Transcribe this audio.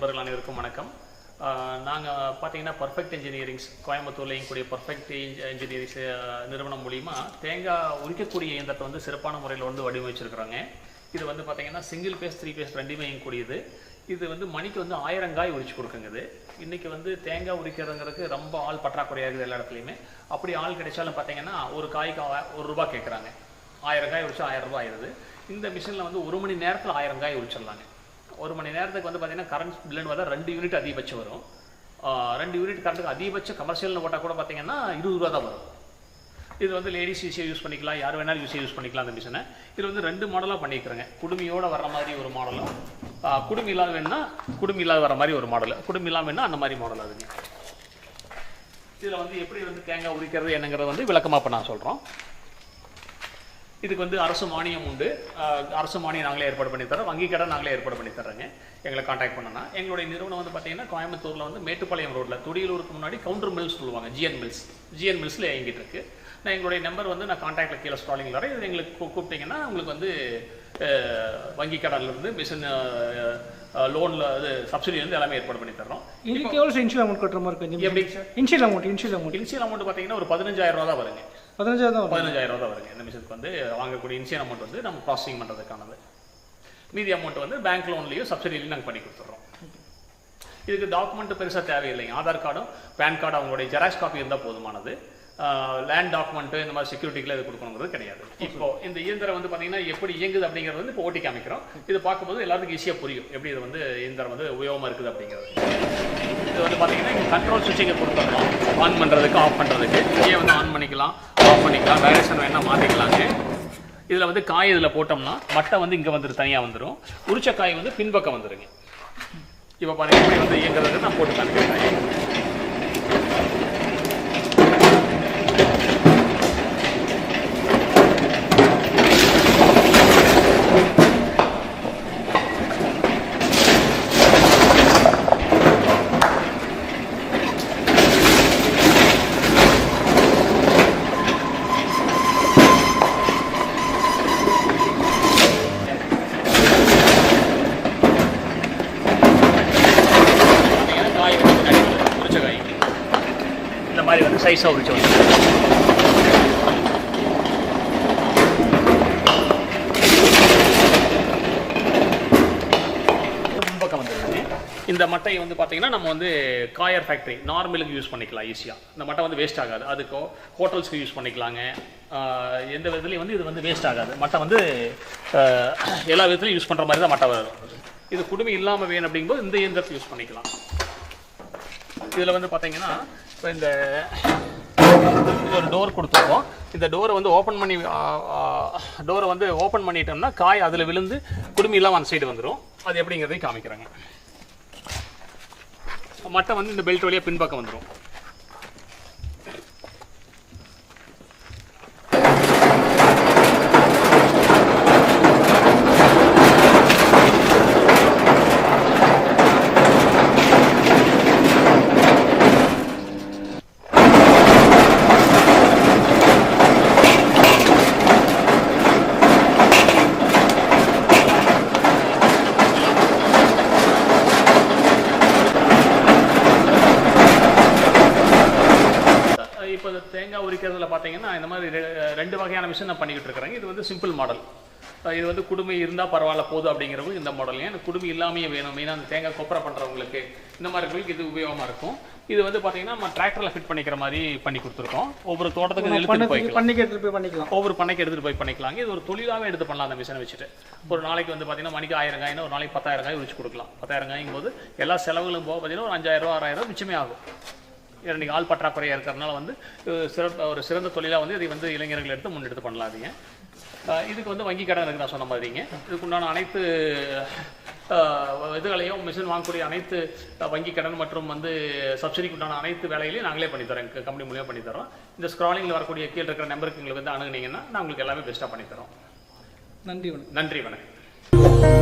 நண்பர்கள் அனைவருக்கும் வணக்கம். நாங்கள் பார்த்தீங்கன்னா பர்ஃபெக்ட் இன்ஜினியரிங்ஸ் கோயம்புத்தூரில் இயங்கக்கூடிய பர்ஃபெக்ட் இன்ஜினியரிங்ஸ் நிறுவனம் மூலிமா தேங்காய் உரிக்கக்கூடிய இயந்திரத்தை வந்து சிறப்பான முறையில் வந்து வடிவமைச்சிருக்கிறாங்க. இது வந்து பார்த்தீங்கன்னா சிங்கிள் பேஸ் 3 பேஸ் ரெண்டுமே இயங்கக்கூடியது. இது வந்து மணிக்கு வந்து 1000 காய் உரிச்சு கொடுக்குங்குது. இன்றைக்கி வந்து தேங்காய் உரிக்கிறதுங்கிறதுக்கு ரொம்ப ஆள் பற்றாக்குறையாக இருக்குது எல்லா இடத்துலையுமே. அப்படி ஆள் கிடைச்சாலும் பார்த்தீங்கன்னா ஒரு காய்க்கு ₹1 கேட்குறாங்க. 1000 காய் உரிச்சா ₹1000 ஆயிடுது. இந்த மிஷினில் வந்து 1 மணி நேரத்தில் 1000 காய் உரிச்சிடலாங்க. 1 மணி நேரத்துக்கு வந்து பார்த்தீங்கன்னா கரண்ட் பில்லுன்னு பார்த்தா 2 யூனிட் அதிகபட்சம் வரும். 2 யூனிட் கரண்ட்டுக்கு அதிகபட்சம் கமர்ஷியல்னு போட்டால் கூட பார்த்தீங்கன்னா ₹20 தான் வரும். இது வந்து லேடிஸ் ஈஸியாக யூஸ் பண்ணிக்கலாம், யார் வேணாலும் யூஸ் பண்ணிக்கலாம் அந்த மிஷினை. இது வந்து 2 மாடலாக பண்ணிக்கிறேங்க. குடுமியோடு வர மாதிரி ஒரு மாடலும், குடுமி இல்லாத வேணுன்னா குடுமி இல்லாத வர மாதிரி ஒரு மாடல், குடுமி இல்லாமல் வேணுன்னா அந்த மாதிரி மாடல் அதுங்க. இதில் வந்து எப்படி வந்து தேங்காய் உரிக்கிறது என்னங்கிறத வந்து விளக்கமாக இப்போ நான் சொல்கிறோம். இதுக்கு வந்து அரசு மானியம் உண்டு. அரசு மானியம் நாங்களே ஏற்பாடு பண்ணி தரோம். வங்கி கடன் நாங்களே ஏற்பாடு பண்ணி தர்றோங்க. எங்களை காண்டாக்ட் பண்ணனா எங்களுடைய நிறுவனம் வந்து பார்த்தீங்கன்னா கோயம்புத்தூரில் வந்து மேட்டுப்பாளையம் ரோட்டில் துடியலூருக்கு முன்னாடி கவுண்டர் மில்ஸ் சொல்லுவாங்க, ஜிஎன் மில்ஸில் இயங்கிட்டு இருக்கு. நான் எங்களுடைய நம்பர் வந்து நான் காண்டாக்டில் கீழே ஸ்க்ராலிங்கில் வரேன். இது எங்களுக்கு கூப்பிட்டீங்கன்னா உங்களுக்கு வந்து வங்கி கடன்லேருந்து மிஷின் லோனில் அது சப்சிடி வந்து எல்லாமே ஏற்பாடு பண்ணி தர்றோம். இதுக்கு எவ்வளோ இன்ஷியல் அமௌண்ட் கட்டுற மாதிரி இருக்கும்? எப்படி இன்ஷியல் அமௌண்ட் பார்த்தீங்கன்னா ஒரு ₹15,000 தான் வருங்க. 15,000 தான் வருங்க. இந்த மிஷினுக்கு வந்து வாங்கக்கூடிய இன்ஷியல் அமௌண்ட் வந்து நம்ம ப்ராசஸிங் பண்ணுறதுக்கானது. மீதி அமௌண்ட் வந்து பேங்க் லோன்லேயும் சப்சிடிலையும் நாங்கள் பண்ணி கொடுத்துட்றோம். இதுக்கு டாக்குமெண்ட் பெருசாக தேவையில்லைங்க. ஆதார் கார்டும் பேன் கார்டு அவங்களுடைய ஜெராக்ஸ் காப்பி இருந்தால் போதுமானது. லேண்ட் டாக்குமெண்ட்டு இந்த மாதிரி செக்யூரிட்டிகளை இது கொடுக்கணுங்கிறது கிடையாது. இப்போ இந்த இயந்திரம் வந்து பார்த்தீங்கன்னா எப்படி இயங்குது அப்படிங்கிறது வந்து இப்போ ஓட்டி காமிக்கிறோம். இது பார்க்கும்போது எல்லாத்துக்கும் ஈஸியாக புரியும் எப்படி இது வந்து இயந்திரம் வந்து உபயோகமாக இருக்குது அப்படிங்கிறது. இது வந்து பார்த்தீங்கன்னா இங்கே கண்ட்ரோல் சுவிட்சிங்கை கொடுத்துடணும். ஆன் பண்ணுறதுக்கு ஆஃப் பண்ணுறதுக்கு இங்கே வந்து ஆன் பண்ணிக்கலாம், ஆஃப் பண்ணிக்கலாம், டைரக்ஷன் வேணால் மாற்றிக்கலாங்க. இதில் வந்து காய் இதில் போட்டோம்னா மட்டை வந்து இங்கே வந்துட்டு தனியாக வந்துடும். உரிச்ச காய் வந்து பின்பக்கம் வந்துடுங்க. இப்போ பாருங்கள் எப்படி வந்து இயங்குறதுக்கு நான் போட்டு காமிக்கிறேன். இந்த மாதிரி வந்து சைஸாக உரிச்சு வந்து முன்பக்கம் வந்துருக்குங்க. இந்த மட்டையை வந்து பார்த்தீங்கன்னா நம்ம வந்து காயர் ஃபேக்ட்ரி நார்மலுக்கு யூஸ் பண்ணிக்கலாம் ஈஸியாக. இந்த மட்டை வந்து வேஸ்ட் ஆகாது. அதுக்கோ ஹோட்டல்ஸ்க்கு யூஸ் பண்ணிக்கலாங்க. எந்த விதத்துலையும் வந்து இது வந்து வேஸ்ட் ஆகாது. மட்டை வந்து எல்லா விதத்துலையும் யூஸ் பண்ணுற மாதிரி தான் மட்டை வரும். இது குடுமி இல்லாமல் வேணும் அப்படிங்கும்போது இந்த இயந்திரத்தை யூஸ் பண்ணிக்கலாம். இதில் வந்து பார்த்தீங்கன்னா இப்போ இந்த ஒரு டோர் கொடுத்துருக்கோம். இந்த டோரை வந்து ஓப்பன் பண்ணிட்டோம்னா காய் அதில் விழுந்து குடுமி இல்லாமல் அந்த சைடு வந்துடும். அது எப்படிங்கிறதையும் காமிக்கிறாங்க. மட்டை வந்து இந்த பெல்ட் வழியாக பின்பக்கம் வந்துடும். இப்போ தேங்காய் உரிக்கிறதுல பார்த்தீங்கன்னா இந்த மாதிரி 2 வகையான மிஷின் நான் பண்ணிக்கிட்டு இருக்கிறேங்க. இது வந்து சிம்பிள் மாடல். இது வந்து குடுமி இருந்தால் பரவாயில்ல போதும் அப்படிங்கிறவங்க இந்த மாடல். எனக்கு குடுமி இல்லாமையே வேணும், மெயினாக அந்த தேங்காய் கொப்பரை பண்ணுறவங்களுக்கு இந்த மாதிரி இருக்கிறவங்களுக்கு இது உபயோகமாக இருக்கும். இது வந்து பார்த்தீங்கன்னா நம்ம டிராக்டரில் ஃபிட் பண்ணிக்கிற மாதிரி பண்ணி கொடுத்துருக்கோம். ஒவ்வொரு தோட்டத்துக்கு எடுத்துகிட்டு போய்க்கலாம், ஒவ்வொரு பண்ணைக்கு எடுத்துகிட்டு போய் பண்ணிக்கலாங்க. இது ஒரு தொழிலாகவே எடுத்து பண்ணலாம். அந்த மிஷினை வச்சுட்டு ஒரு நாளைக்கு வந்து பார்த்தீங்கன்னா மணிக்கு 1000 காய்னா ஒரு நாளைக்கு 10,000 காய் உரிச்சு கொடுக்கலாம். 10,000 காய்க்கும் போது எல்லா செலவுகளும் போக பார்த்தீங்கன்னா ஒரு ₹5,000 6,000 மிச்சமே ஆகும். இன்றைக்கி ஆள் பற்றாக்குறையாக இருக்கிறதுனால வந்து ஒரு சிறந்த தொழிலாக வந்து இதை வந்து இளைஞர்கள் எடுத்து முன்னெடுத்து பண்ணலாதீங்க. இதுக்கு வந்து வங்கி கடன் இருக்குது நான் சொன்ன மாதிரிங்க. இதுக்குண்டான அனைத்து இதுகளையும் மிஷின் வாங்கக்கூடிய அனைத்து வங்கி கடன் மற்றும் வந்து சப்சிடிக்கு உண்டான அனைத்து வேலைகளையும் நாங்களே பண்ணித்தரோம். எங்கள் கம்பெனி மூலியமாக பண்ணித்தரோம். இந்த ஸ்க்ராலிங்கில் வரக்கூடிய கீழே இருக்கிற நம்பருக்கு எங்களுக்கு வந்து அணுகுனீங்கன்னா நான் உங்களுக்கு எல்லாமே பெஸ்ட்டாக பண்ணித்தரோம். நன்றி வணக்கம்.